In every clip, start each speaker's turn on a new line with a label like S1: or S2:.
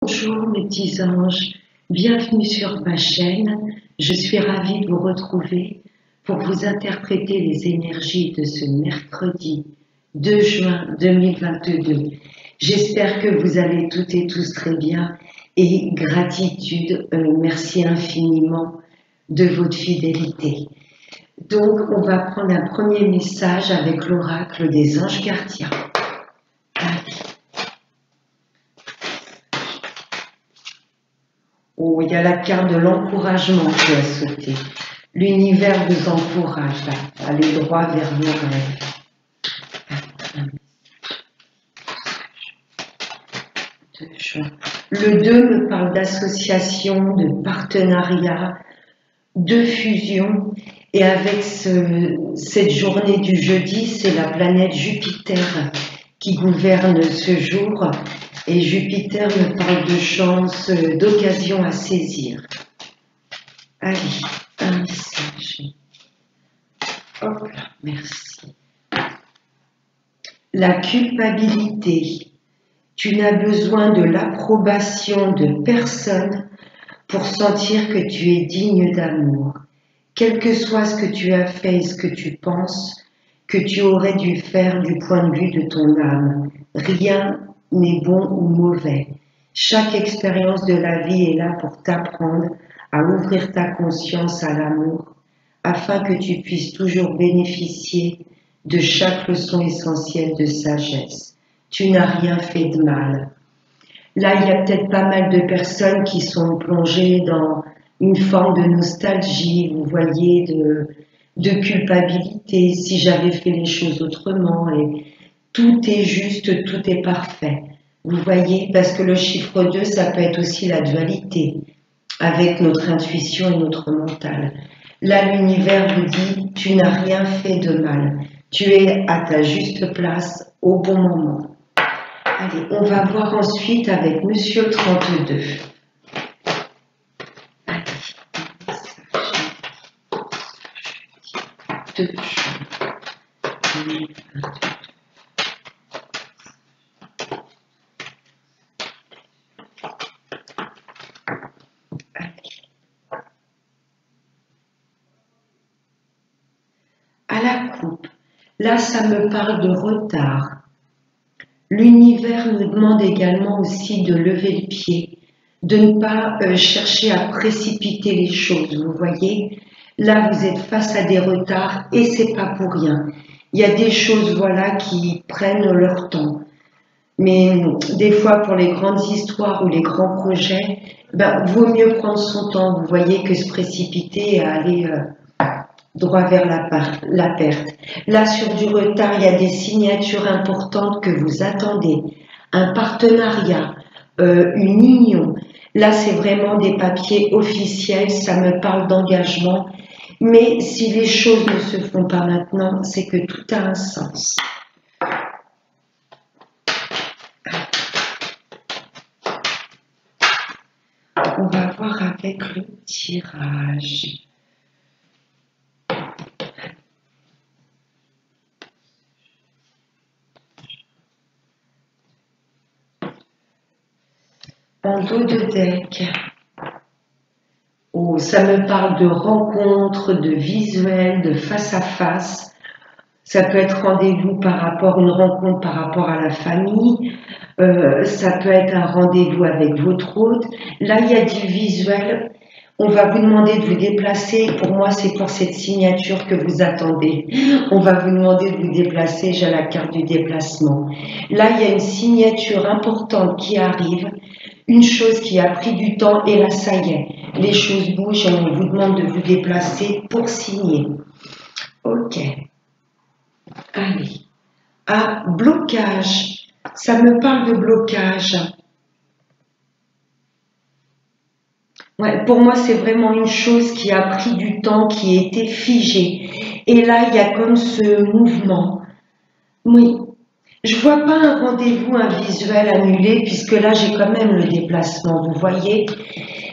S1: Bonjour mes petits anges, bienvenue sur ma chaîne. Je suis ravie de vous retrouver pour vous interpréter les énergies de ce mercredi 2 juin 2022. J'espère que vous allez toutes et tous très bien et gratitude, merci infiniment de votre fidélité. Donc on va prendre un premier message avec l'oracle des anges gardiens. Oh, il y a la carte de l'encouragement qui a sauté. L'univers vous encourage à aller droit vers vos rêves. Le 2 me parle d'association, de partenariat, de fusion. Et avec cette journée du jeudi, c'est la planète Jupiter qui gouverne ce jour. Et Jupiter me parle de chance, d'occasion à saisir. Allez, un message. Hop là, merci. La culpabilité. Tu n'as besoin de l'approbation de personne pour sentir que tu es digne d'amour. Quel que soit ce que tu as fait et ce que tu penses que tu aurais dû faire du point de vue de ton âme, rien n'est bon ou mauvais. Chaque expérience de la vie est là pour t'apprendre à ouvrir ta conscience à l'amour, afin que tu puisses toujours bénéficier de chaque leçon essentielle de sagesse. Tu n'as rien fait de mal. Là, il y a peut-être pas mal de personnes qui sont plongées dans une forme de nostalgie, vous voyez, de culpabilité, si j'avais fait les choses autrement, et tout est juste, tout est parfait. Vous voyez, parce que le chiffre 2, ça peut être aussi la dualité, avec notre intuition et notre mental. Là, l'univers vous dit, tu n'as rien fait de mal. Tu es à ta juste place, au bon moment. Allez, on va voir ensuite avec Monsieur 32. Allez, message. 2 juin 2022. À la coupe, là ça me parle de retard. L'univers nous demande également aussi de lever le pied, de ne pas chercher à précipiter les choses, vous voyez. Là vous êtes face à des retards et c'est pas pour rien. Il y a des choses voilà qui prennent leur temps. Mais des fois pour les grandes histoires ou les grands projets, vaut mieux prendre son temps, vous voyez, que se précipiter et aller droit vers la perte. Là, sur du retard, il y a des signatures importantes que vous attendez. Un partenariat, une union. Là, c'est vraiment des papiers officiels, ça me parle d'engagement. Mais si les choses ne se font pas maintenant, c'est que tout a un sens. On va voir avec le tirage. En dos de deck, oh, ça me parle de rencontres, de visuels, de face à face. Ça peut être rendez-vous par rapport, une rencontre par rapport à la famille. Ça peut être un rendez-vous avec votre hôte. Là, il y a du visuel. On va vous demander de vous déplacer. Pour moi, c'est pour cette signature que vous attendez. On va vous demander de vous déplacer. J'ai la carte du déplacement. Là, il y a une signature importante qui arrive. Une chose qui a pris du temps et là, ça y est. Les choses bougent et on vous demande de vous déplacer pour signer. Ok. Allez. Ah, blocage. Ça me parle de blocage. Ouais, pour moi, c'est vraiment une chose qui a pris du temps, qui a été figée. Et là, il y a comme ce mouvement. Oui, je ne vois pas un rendez-vous, un visuel annulé, puisque là, j'ai quand même le déplacement, vous voyez.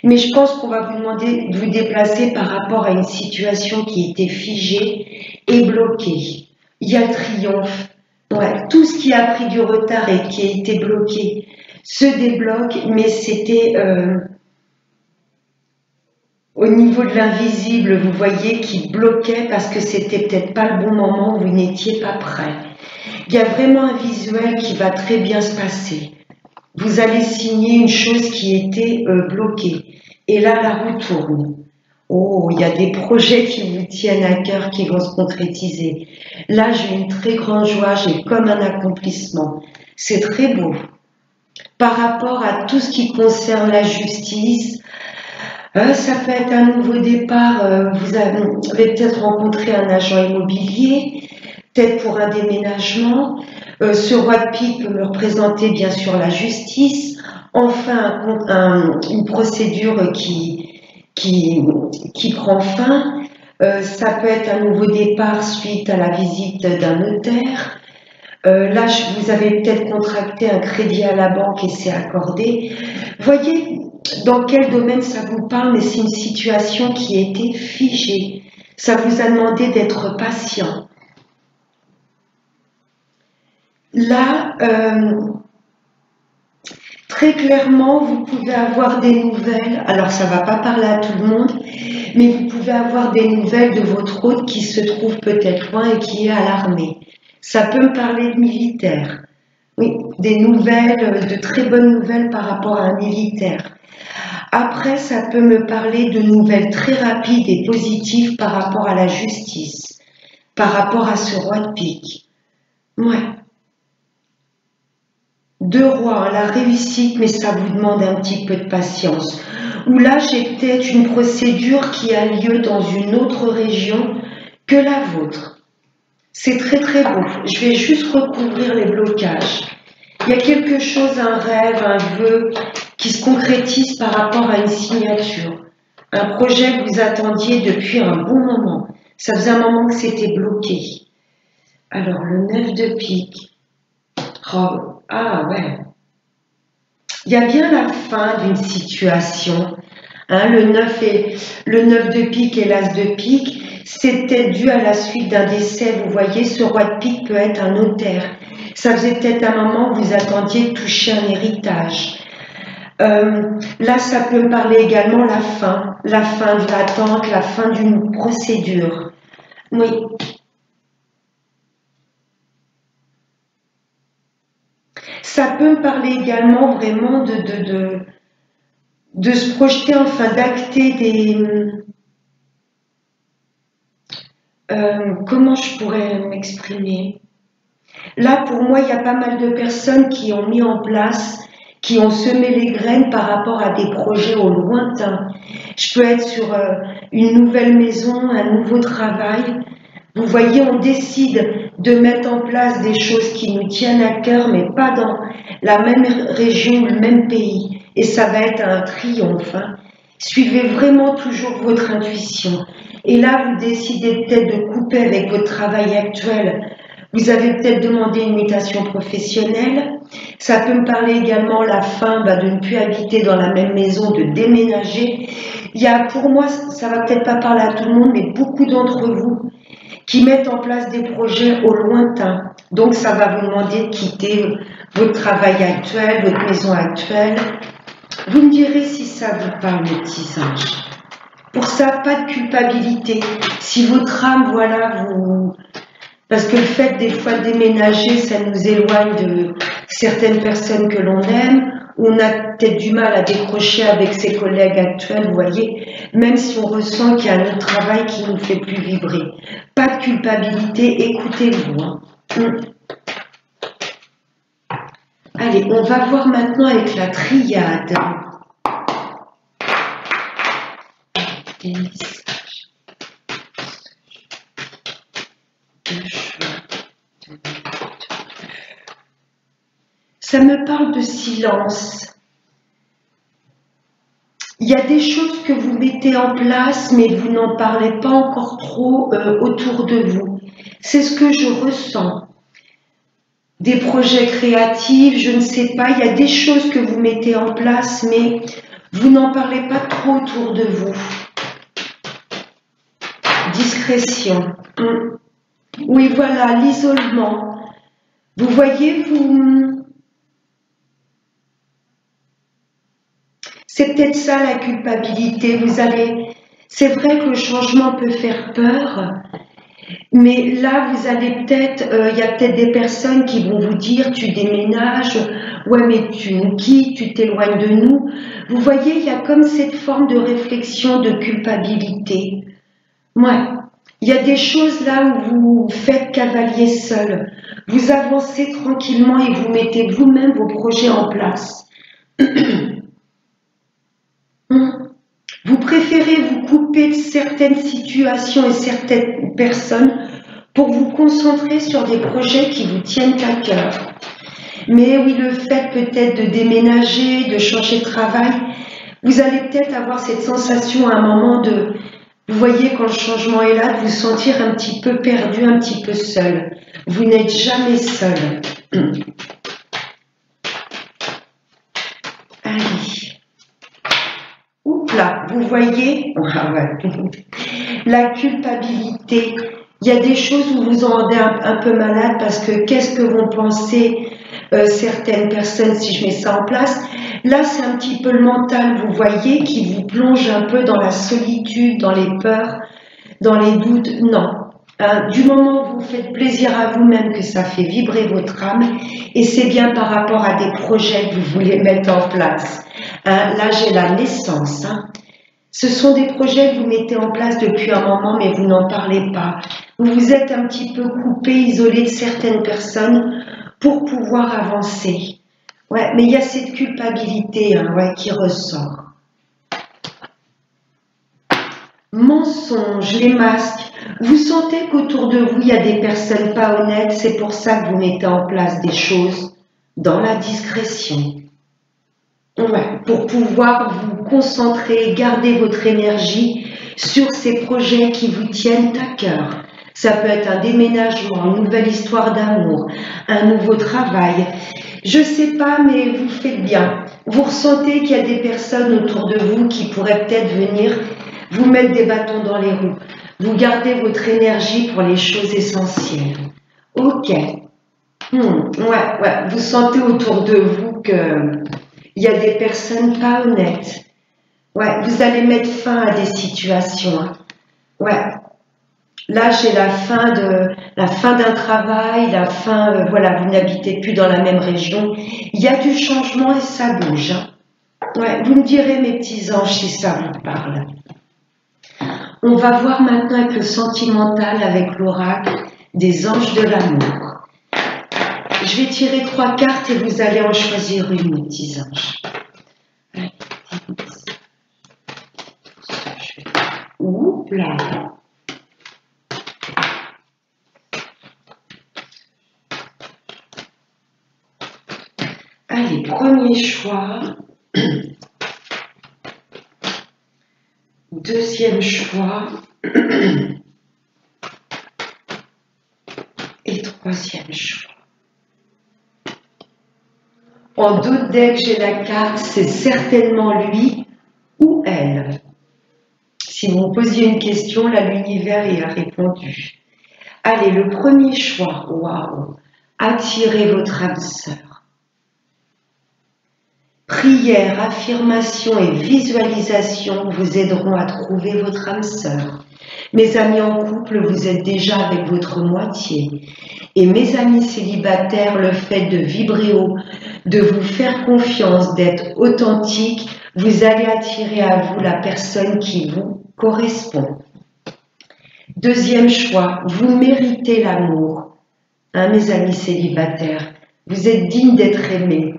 S1: Mais je pense qu'on va vous demander de vous déplacer par rapport à une situation qui était figée et bloquée. Il y a triomphe. Ouais, tout ce qui a pris du retard et qui a été bloqué se débloque, mais c'était au niveau de l'invisible, vous voyez, qui bloquait parce que c'était peut-être pas le bon moment, vous n'étiez pas prêt. Il y a vraiment un visuel qui va très bien se passer. Vous allez signer une chose qui était bloquée. Et là, la roue tourne. Oh, il y a des projets qui vous tiennent à cœur, qui vont se concrétiser. Là, j'ai une très grande joie, j'ai comme un accomplissement. C'est très beau. Par rapport à tout ce qui concerne la justice, ça peut être un nouveau départ. Vous avez peut-être rencontré un agent immobilier, peut-être pour un déménagement. Ce roi de pique peut me représenter bien sûr la justice. Enfin, une procédure qui prend fin. Ça peut être un nouveau départ suite à la visite d'un notaire. Là, vous avez peut-être contracté un crédit à la banque et c'est accordé. Voyez dans quel domaine ça vous parle, mais c'est une situation qui a été figée. Ça vous a demandé d'être patient. Là, très clairement, vous pouvez avoir des nouvelles. Alors, ça ne va pas parler à tout le monde, mais vous pouvez avoir des nouvelles de votre hôte qui se trouve peut-être loin et qui est à l'armée. Ça peut me parler de militaire. Oui, des nouvelles, de très bonnes nouvelles par rapport à un militaire. Après, ça peut me parler de nouvelles très rapides et positives par rapport à la justice, par rapport à ce roi de pique. Ouais. Deux rois, la réussite, mais ça vous demande un petit peu de patience. Ou là, j'ai peut-être une procédure qui a lieu dans une autre région que la vôtre. C'est très très beau. Je vais juste recouvrir les blocages. Il y a quelque chose, un rêve, un vœu qui se concrétise par rapport à une signature. Un projet que vous attendiez depuis un bon moment. Ça faisait un moment que c'était bloqué. Alors, le 9 de pique. Oh, ah ouais. Il y a bien la fin d'une situation. Hein, le 9 de pique et l'as de pique. C'était dû à la suite d'un décès. Vous voyez, ce roi de pique peut être un notaire. Ça faisait peut-être un moment que vous attendiez de toucher un héritage. Là, ça peut me parler également la fin de l'attente, la fin d'une procédure. Oui. Ça peut me parler également vraiment de se projeter, enfin d'acter des... comment je pourrais m'exprimer? Là, pour moi, il y a pas mal de personnes qui ont mis en place, qui ont semé les graines par rapport à des projets au lointain. Je peux être sur une nouvelle maison, un nouveau travail. Vous voyez, on décide de mettre en place des choses qui nous tiennent à cœur, mais pas dans la même région, le même pays. Et ça va être un triomphe. Hein. Suivez vraiment toujours votre intuition. Et là, vous décidez peut-être de couper avec votre travail actuel. Vous avez peut-être demandé une mutation professionnelle. Ça peut me parler également la fin de ne plus habiter dans la même maison, de déménager. Il y a, pour moi, ça va peut-être pas parler à tout le monde, mais beaucoup d'entre vous qui mettent en place des projets au lointain. Donc, ça va vous demander de quitter votre travail actuel, votre maison actuelle. Vous me direz si ça vous parle, mes petits anges. Pour ça, pas de culpabilité. Si votre âme, voilà, vous... Parce que le fait des fois de déménager, ça nous éloigne de certaines personnes que l'on aime. On a peut-être du mal à décrocher avec ses collègues actuels, vous voyez, même si on ressent qu'il y a un autre travail qui nous fait plus vibrer. Pas de culpabilité, écoutez-vous. Hein. Allez, on va voir maintenant avec la triade. Ça me parle de silence. Il y a des choses que vous mettez en place, mais vous n'en parlez pas encore trop autour de vous. C'est ce que je ressens. Des projets créatifs, je ne sais pas, il y a des choses que vous mettez en place, mais vous n'en parlez pas trop autour de vous. Discrétion. Oui, voilà, l'isolement. Vous voyez, C'est peut-être ça la culpabilité. C'est vrai que le changement peut faire peur, mais là, vous allez peut-être, il y a peut-être des personnes qui vont vous dire, tu déménages, ouais, mais tu nous quittes, tu t'éloignes de nous. Vous voyez, il y a comme cette forme de réflexion, de culpabilité. Ouais, il y a des choses là où vous faites cavalier seul. Vous avancez tranquillement et vous mettez vous-même vos projets en place. Vous préférez vous couper de certaines situations et certaines personnes pour vous concentrer sur des projets qui vous tiennent à cœur. Mais oui, le fait peut-être de déménager, de changer de travail, vous allez peut-être avoir cette sensation à un moment de, vous voyez quand le changement est là, de vous sentir un petit peu perdu, un petit peu seul. Vous n'êtes jamais seul. Allez. Oups là, vous voyez, la culpabilité. Il y a des choses où vous en rendez un peu malade parce que qu'est-ce que vont penser certaines personnes si je mets ça en place. Là, c'est un petit peu le mental, vous voyez, qui vous plonge un peu dans la solitude, dans les peurs, dans les doutes. Non. Du moment où vous faites plaisir à vous-même, que ça fait vibrer votre âme, et c'est bien par rapport à des projets que vous voulez mettre en place. Là, j'ai la naissance. Ce sont des projets que vous mettez en place depuis un moment, mais vous n'en parlez pas. Vous vous êtes un petit peu coupé, isolé de certaines personnes pour pouvoir avancer. Ouais, mais il y a cette culpabilité qui ressort. Mensonges, les masques. Vous sentez qu'autour de vous, il y a des personnes pas honnêtes. C'est pour ça que vous mettez en place des choses dans la discrétion. Ouais, pour pouvoir vous concentrer, garder votre énergie sur ces projets qui vous tiennent à cœur. Ça peut être un déménagement, une nouvelle histoire d'amour, un nouveau travail. Je sais pas, mais vous faites bien. Vous ressentez qu'il y a des personnes autour de vous qui pourraient peut-être venir vous mettre des bâtons dans les roues. Vous gardez votre énergie pour les choses essentielles. Ok. Ouais. Vous sentez autour de vous que il y a des personnes pas honnêtes. Ouais, vous allez mettre fin à des situations. Ouais. Là, j'ai la fin d'un travail, la fin, voilà, vous n'habitez plus dans la même région. Il y a du changement et ça bouge. Ouais, vous me direz, mes petits anges, si ça vous parle. On va voir maintenant avec le sentimental, avec l'oracle des anges de l'amour. Je vais tirer 3 cartes et vous allez en choisir une, mes petits anges. Oups là. Allez, premier choix. Deuxième choix. Et troisième choix. En d'autres decks, j'ai la carte, c'est certainement lui ou elle. Si vous me posiez une question, là, l'univers y a répondu. Allez, le premier choix, waouh, attirez votre âme sœur. Prière, affirmation et visualisation vous aideront à trouver votre âme sœur. Mes amis en couple, vous êtes déjà avec votre moitié. Et mes amis célibataires, le fait de vibrer haut, de vous faire confiance, d'être authentique, vous allez attirer à vous la personne qui vous correspond. Deuxième choix, vous méritez l'amour. Mes amis célibataires, vous êtes dignes d'être aimés.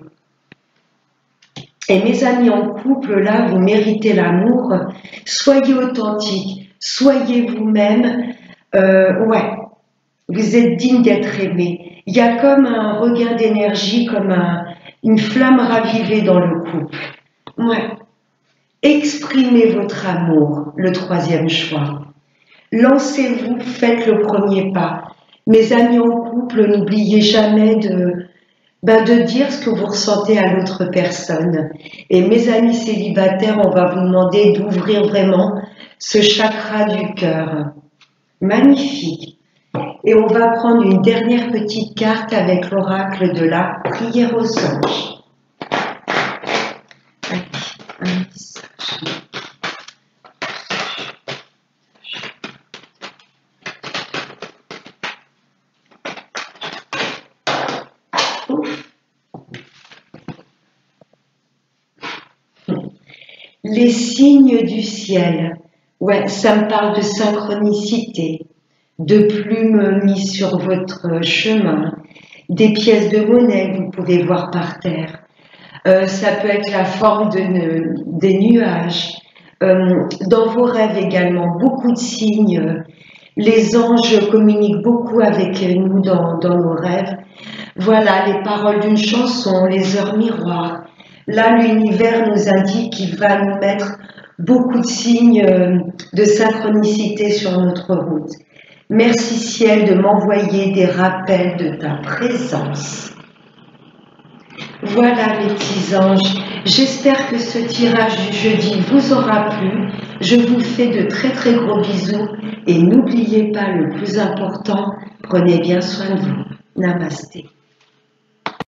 S1: Et mes amis en couple, là, vous méritez l'amour. Soyez authentique, soyez vous-même. Vous êtes digne d'être aimé. Il y a comme un regain d'énergie, comme une flamme ravivée dans le couple. Ouais. Exprimez votre amour, le troisième choix. Lancez-vous, faites le premier pas. Mes amis en couple, n'oubliez jamais de dire ce que vous ressentez à l'autre personne. Et mes amis célibataires, on va vous demander d'ouvrir vraiment ce chakra du cœur. Magnifique. Et on va prendre une dernière petite carte avec l'oracle de la prière aux anges. un message. Ouf. Les signes du ciel. Ouais, ça me parle de synchronicité, de plumes mises sur votre chemin, des pièces de monnaie que vous pouvez voir par terre. Ça peut être la forme des nuages. Dans vos rêves également, beaucoup de signes. Les anges communiquent beaucoup avec nous dans nos rêves. Voilà les paroles d'une chanson, les heures miroirs. Là, l'univers nous indique qu'il va nous mettre beaucoup de signes de synchronicité sur notre route. Merci ciel de m'envoyer des rappels de ta présence. Voilà mes petits anges, j'espère que ce tirage du jeudi vous aura plu. Je vous fais de très très gros bisous et n'oubliez pas le plus important, prenez bien soin de vous. Namasté.